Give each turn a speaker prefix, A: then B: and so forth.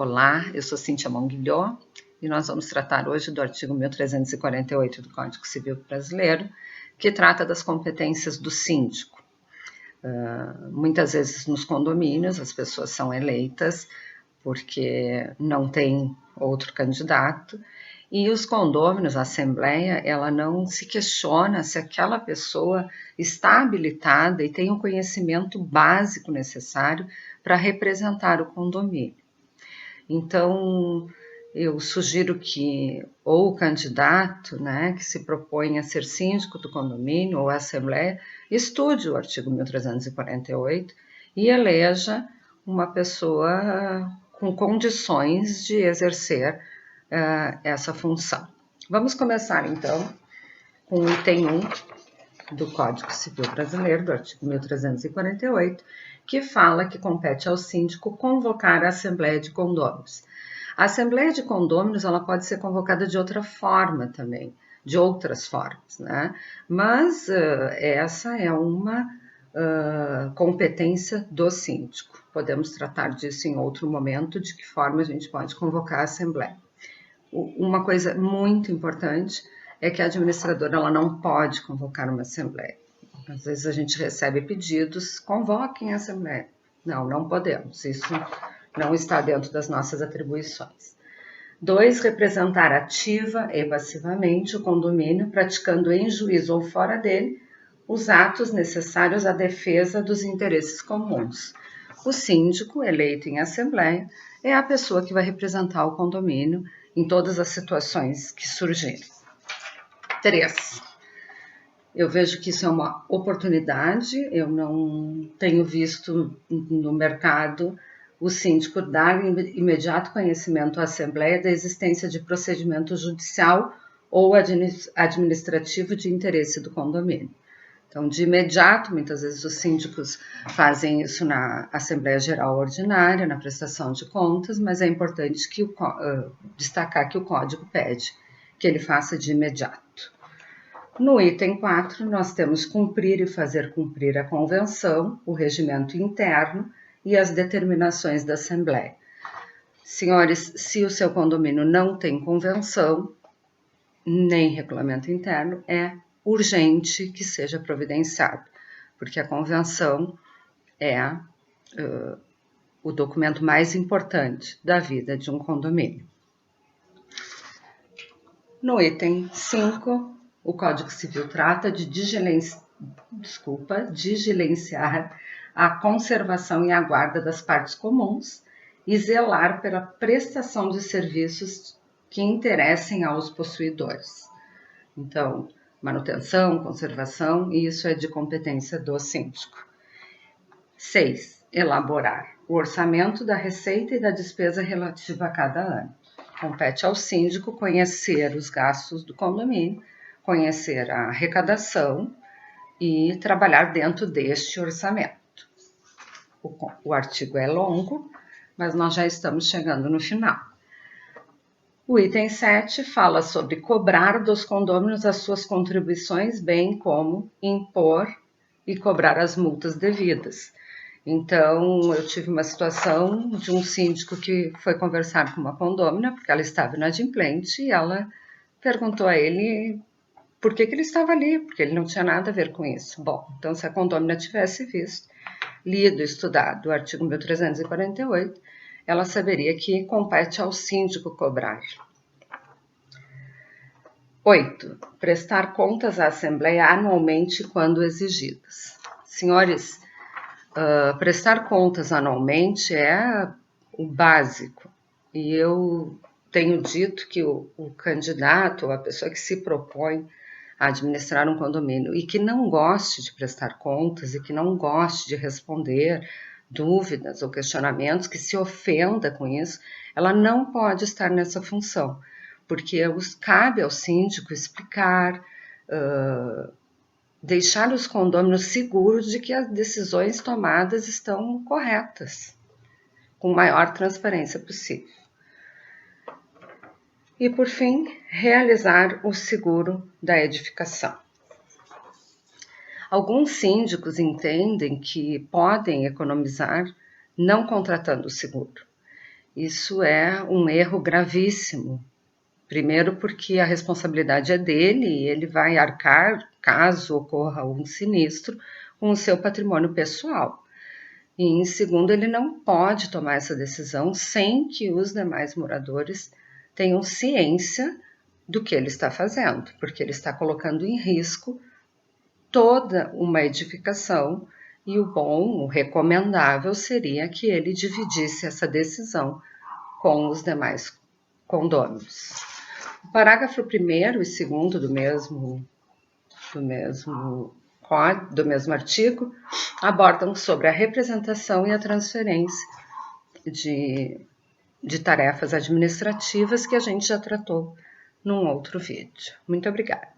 A: Olá, eu sou Cíntia Monguilhó e nós vamos tratar hoje do artigo 1348 do Código Civil Brasileiro, que trata das competências do síndico. Muitas vezes nos condomínios as pessoas são eleitas porque não tem outro candidato e os condôminos, a assembleia, ela não se questiona se aquela pessoa está habilitada e tem o conhecimento básico necessário para representar o condomínio. Então, eu sugiro que ou o candidato, que se propõe a ser síndico do condomínio ou a assembleia, estude o artigo 1348 e eleja uma pessoa com condições de exercer essa função. Vamos começar, então, com o item 1 do Código Civil Brasileiro, do artigo 1348, que fala que compete ao síndico convocar a Assembleia de Condôminos. A Assembleia de Condôminos ela pode ser convocada de outra forma também, de outras formas, Mas essa é uma competência do síndico. Podemos tratar disso em outro momento, de que forma a gente pode convocar a Assembleia. Uma coisa muito importante é que a administradora ela não pode convocar uma assembleia. Às vezes a gente recebe pedidos, convoquem a assembleia. Não podemos, isso não está dentro das nossas atribuições. 2, representar ativa e passivamente o condomínio, praticando em juízo ou fora dele os atos necessários à defesa dos interesses comuns. O síndico, eleito em assembleia, é a pessoa que vai representar o condomínio em todas as situações que surgirem. 3. Eu vejo que isso é uma oportunidade, eu não tenho visto no mercado o síndico dar imediato conhecimento à Assembleia da existência de procedimento judicial ou administrativo de interesse do condomínio. Então, de imediato, muitas vezes os síndicos fazem isso na Assembleia Geral Ordinária, na prestação de contas, mas é importante destacar que o Código pede que ele faça de imediato. No item 4, nós temos cumprir e fazer cumprir a convenção, o regimento interno e as determinações da Assembleia. Senhores, se o seu condomínio não tem convenção, nem regulamento interno, é urgente que seja providenciado, porque a convenção é o documento mais importante da vida de um condomínio. No item 5, o Código Civil trata de diligenciar a conservação e a guarda das partes comuns e zelar pela prestação de serviços que interessem aos possuidores. Então, manutenção, conservação, e isso é de competência do síndico. 6. Elaborar o orçamento da receita e da despesa relativa a cada ano. Compete ao síndico conhecer os gastos do condomínio, conhecer a arrecadação e trabalhar dentro deste orçamento. O artigo é longo, mas nós já estamos chegando no final. O item 7 fala sobre cobrar dos condôminos as suas contribuições, bem como impor e cobrar as multas devidas. Então, eu tive uma situação de um síndico que foi conversar com uma condômina, porque ela estava inadimplente, e ela perguntou a ele por que ele estava ali, porque ele não tinha nada a ver com isso. Bom, então se a condômina tivesse lido e estudado o artigo 1348, ela saberia que compete ao síndico cobrar. 8. Prestar contas à Assembleia anualmente quando exigidas. Senhores, prestar contas anualmente é o básico. E eu tenho dito que o candidato, ou a pessoa que se propõe a administrar um condomínio e que não goste de prestar contas e que não goste de responder dúvidas ou questionamentos, que se ofenda com isso, ela não pode estar nessa função, porque cabe ao síndico explicar, deixar os condôminos seguros de que as decisões tomadas estão corretas, com a maior transparência possível. E, por fim, realizar o seguro da edificação. Alguns síndicos entendem que podem economizar não contratando o seguro. Isso é um erro gravíssimo. Primeiro porque a responsabilidade é dele e ele vai arcar, caso ocorra um sinistro, com o seu patrimônio pessoal. E em segundo, ele não pode tomar essa decisão sem que os demais moradores tenham ciência do que ele está fazendo, porque ele está colocando em risco toda uma edificação e o bom, o recomendável seria que ele dividisse essa decisão com os demais condôminos. O parágrafo 1º e 2º do mesmo artigo abordam sobre a representação e a transferência de tarefas administrativas que a gente já tratou num outro vídeo. Muito obrigada.